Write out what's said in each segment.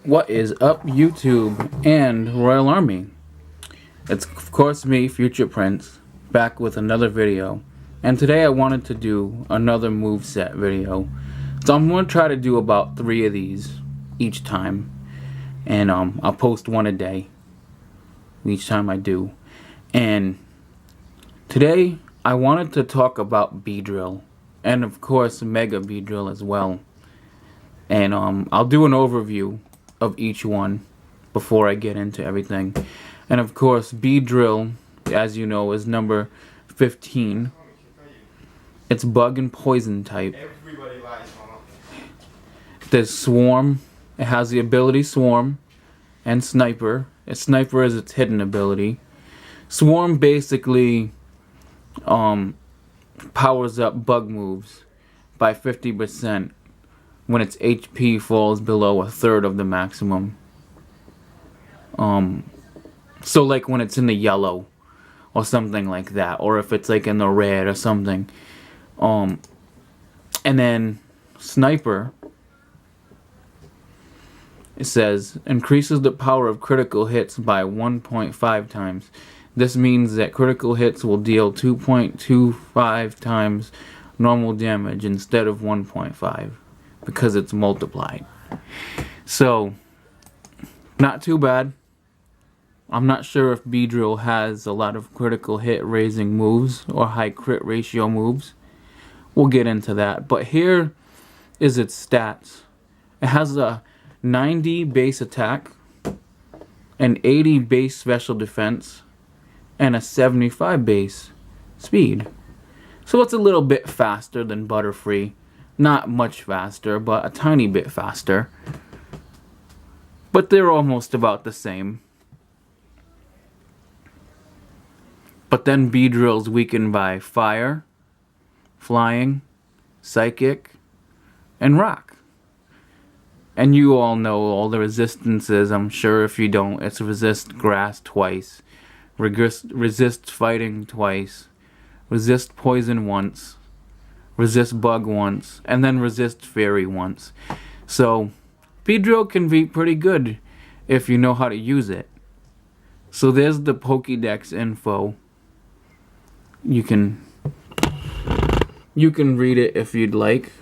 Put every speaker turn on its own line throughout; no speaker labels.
What is up, YouTube and Royal Army? It's of course me, Future Prince, back with another video. And today I wanted to do another moveset video. So I'm going to try to do about 3 of these each time. And I'll post one a day each time I do. And today I wanted to talk about Beedrill. And of course Mega Beedrill as well. And I'll do an overview of each one before I get into everything. And of course Beedrill, as you know, is number 15. It's bug and poison type. There's Swarm. It has the ability Swarm and Sniper. Sniper is its hidden ability. Swarm basically powers up bug moves by 50% when its HP falls below 1/3 of the maximum. So like when it's in the yellow or something like that, or if it's like in the red or something. And then Sniper, it says, increases the power of critical hits by 1.5 times. This means that critical hits will deal 2.25 times normal damage instead of 1.5 because it's multiplied. So, not too bad. I'm not sure if Beedrill has a lot of critical hit raising moves or high crit ratio moves. We'll get into that. But here is its stats. It has a 90 base attack, an 80 base special defense, and a 75 base speed. So it's a little bit faster than Butterfree. Not much faster, but a tiny bit faster. But they're almost about the same. But then Beedrill's weakened by Fire, Flying, Psychic, and Rock. And you all know all the resistances, I'm sure. If you don't, it's resist grass twice, resist fighting twice, resist poison once, resist bug once, and then resist fairy once. So Beedrill can be pretty good if you know how to use it. So there's the Pokédex info. You can read it if you'd like.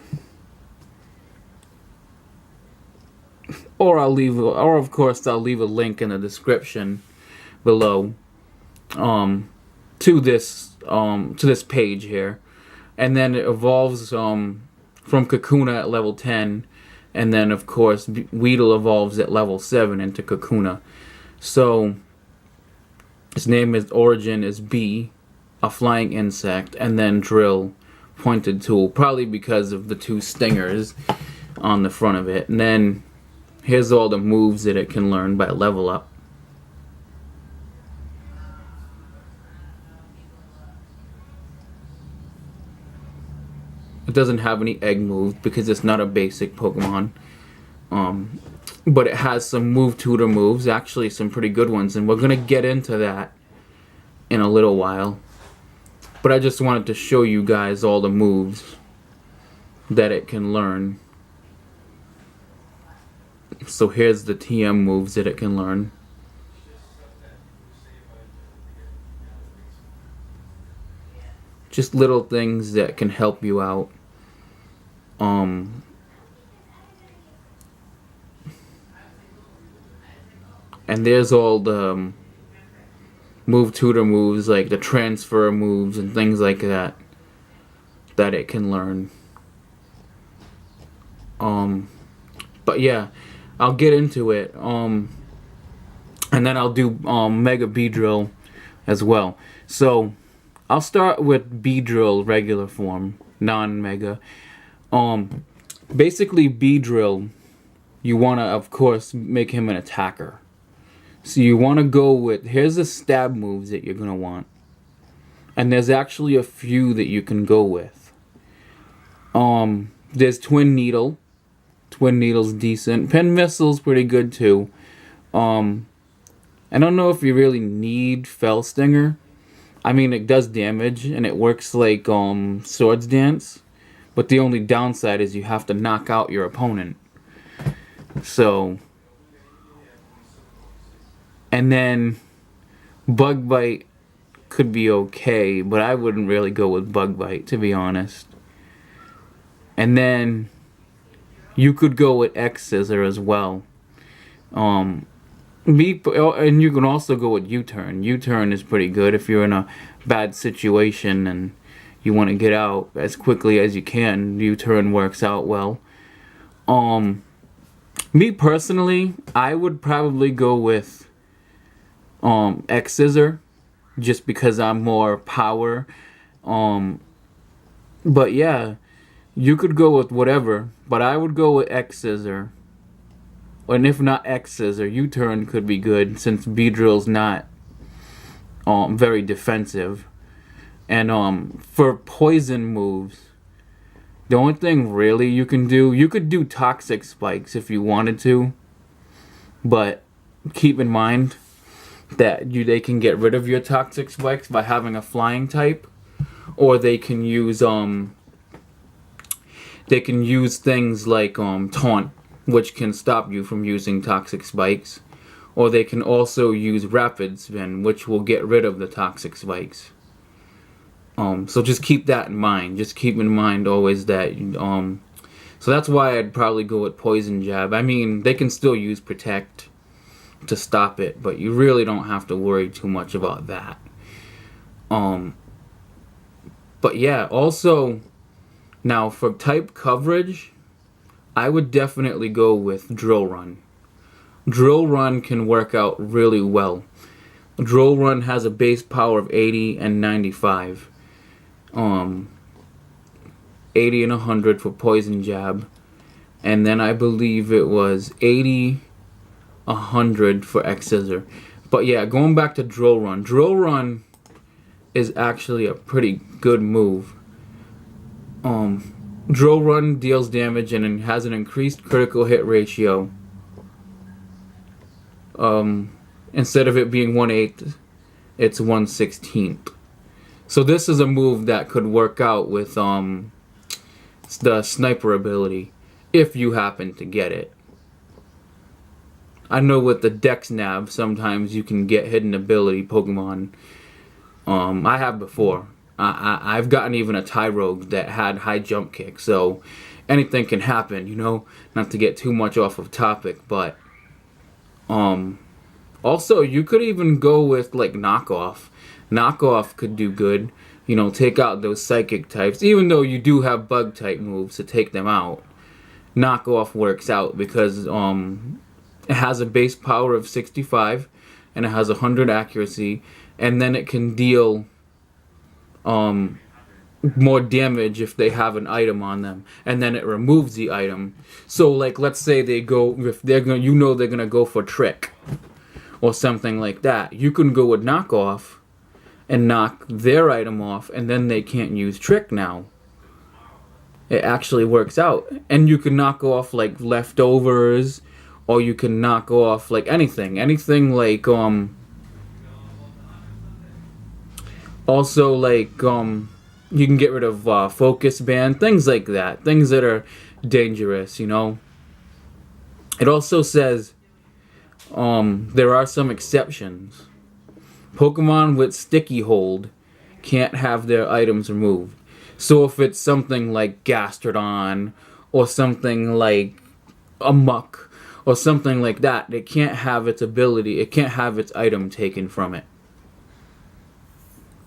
Or of course I'll leave a link in the description below to this page here. And then it evolves from Kakuna at level 10, and then of course Weedle evolves at level 7 into Kakuna. So its origin is B, a flying insect, and then Drill, pointed tool, probably because of the 2 stingers on the front of it. And then here's all the moves that it can learn by level up. It doesn't have any egg moves because it's not a basic Pokemon. But it has some move tutor moves, actually some pretty good ones, and we're going to get into that in a little while. But I just wanted to show you guys all the moves that it can learn. So here's the TM moves that it can learn. Just little things that can help you out. And there's all the move tutor moves, like the transfer moves and things like that it can learn. But yeah, I'll get into it. And then I'll do Mega Beedrill as well. So I'll start with Beedrill regular form, non-Mega. Basically Beedrill, you want to of course make him an attacker. So you want to go with, here's the stab moves that you're going to want. And there's actually a few that you can go with. There's Twin Needle. Twin Needle's decent. Pin Missile's pretty good too. I don't know if you really need Fell Stinger. I mean, it does damage and it works like Swords Dance. But the only downside is you have to knock out your opponent. So And then Bug Bite could be okay, but I wouldn't really go with Bug Bite, to be honest. And then you could go with X Scissor as well. And you can also go with U-Turn. U-Turn is pretty good if you're in a bad situation and you want to get out as quickly as you can. U-Turn works out well. Me personally, I would probably go with X Scissor, just because I'm more power. But yeah, you could go with whatever, but I would go with X Scissor. And if not X Scissor, U-Turn could be good, since Beedrill's not very defensive. And for poison moves, the only thing really you could do Toxic Spikes if you wanted to, but keep in mind that they can get rid of your Toxic Spikes by having a flying type, or they can use things like Taunt, which can stop you from using Toxic Spikes, or they can also use Rapid Spin, which will get rid of the Toxic Spikes. So just keep that in mind. Just keep in mind always that so that's why I'd probably go with Poison Jab. I mean, they can still use Protect to stop it, but you really don't have to worry too much about that. But yeah, also now for type coverage, I would definitely go with Drill Run. Drill Run can work out really well. Drill Run has a base power of 80 and 95. 80 and 100 for Poison Jab. And then I believe it was 80, 100 for X Scissor. But yeah, going back to Drill Run. Drill Run is actually a pretty good move. Drill Run deals damage and has an increased critical hit ratio. Instead of it being 1/8, it's 1/16. So this is a move that could work out with the sniper ability, if you happen to get it. I know with the Dex Nav, sometimes you can get hidden ability Pokemon. I have before. I've gotten even a Tyrogue that had high jump kick, so anything can happen, you know? Not to get too much off of topic, but also you could even go with like Knockoff. Knockoff could do good, you know, take out those psychic types, even though you do have bug type moves to take them out. Knockoff works out because it has a base power of 65 and it has 100 accuracy, and then it can deal more damage if they have an item on them, and then it removes the item. So like, let's say they go, if they're gonna, you know, they're gonna go for Trick or something like that, you can go with Knockoff and knock their item off, and then they can't use Trick now. It actually works out. And you can knock off like leftovers, or you can knock off like anything like also like you can get rid of Focus Band, things like that, things that are dangerous, you know. It also says there are some exceptions. Pokemon with Sticky Hold can't have their items removed. So if it's something like Gastrodon or something like Amok or something like that, it can't have its ability, it can't have its item taken from it.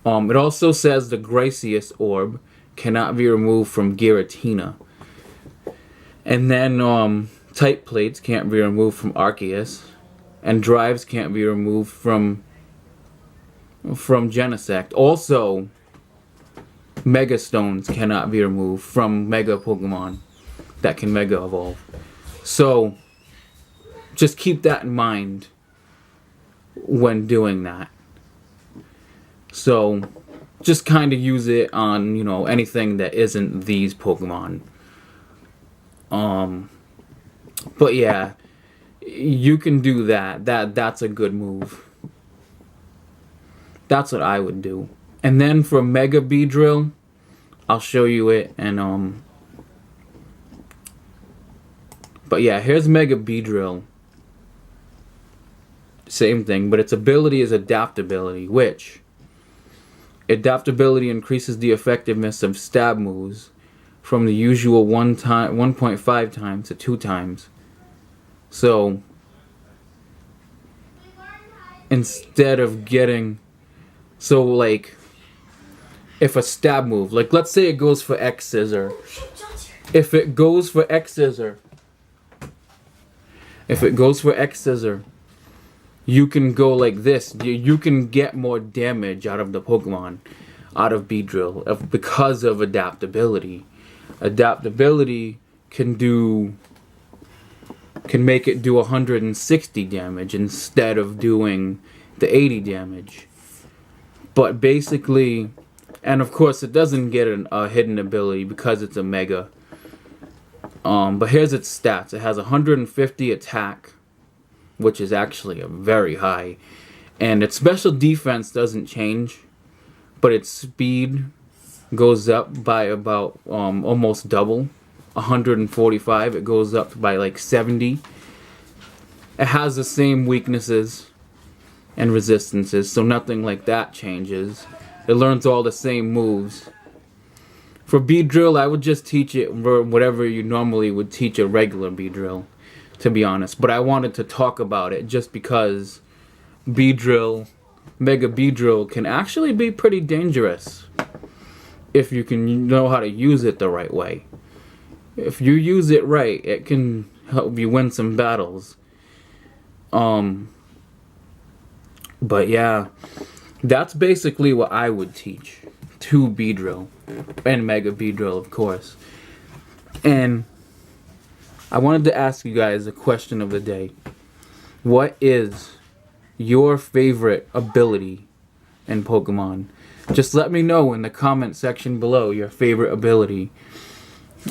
It also says the Gracious Orb cannot be removed from Giratina. And then Type Plates can't be removed from Arceus. And Drives can't be removed from Genesect. Also, Mega Stones cannot be removed from Mega Pokemon that can Mega Evolve. So, just keep that in mind when doing that. So, just kind of use it on, you know, anything that isn't these Pokemon. But yeah, you can do that. That's a good move. That's what I would do. And then for Mega Beedrill, I'll show you it. And but yeah, here's Mega Beedrill. same thing, but its ability is adaptability, which adaptability increases the effectiveness of stab moves from the usual 1.5 times to 2 times. So instead of getting, so like if a stab move, like let's say it goes for X scissor, if it goes for X scissor, you can go like this. You can get more damage out of the Pokemon, out of Beedrill, because of adaptability. Adaptability can make it do 160 damage instead of doing the 80 damage. But basically, and of course it doesn't get a hidden ability because it's a Mega. But here's its stats. It has 150 attack, which is actually a very high, and its special defense doesn't change, but its speed goes up by about almost double. 145, it goes up by like 70. It has the same weaknesses and resistances, so nothing like that changes. It learns all the same moves. For Beedrill, I would just teach it whatever you normally would teach a regular Beedrill, to be honest. But I wanted to talk about it just because Beedrill, Mega Beedrill, can actually be pretty dangerous if you can know how to use it the right way. If you use it right, it can help you win some battles. But yeah, that's basically what I would teach to Beedrill, and Mega Beedrill, of course. And I wanted to ask you guys a question of the day. What is your favorite ability in Pokemon? Just let me know in the comment section below your favorite ability.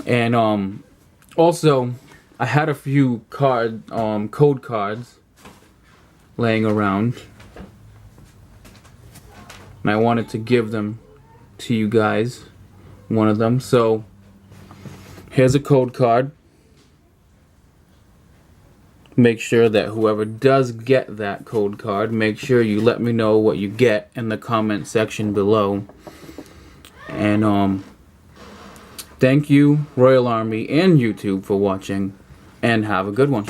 And also, I had a few code cards laying around, and I wanted to give them to you guys, one of them. So here's a code card. Make sure that whoever does get that code card, make sure you let me know what you get in the comment section below. And thank you, Royal Army and YouTube, for watching, and have a good one.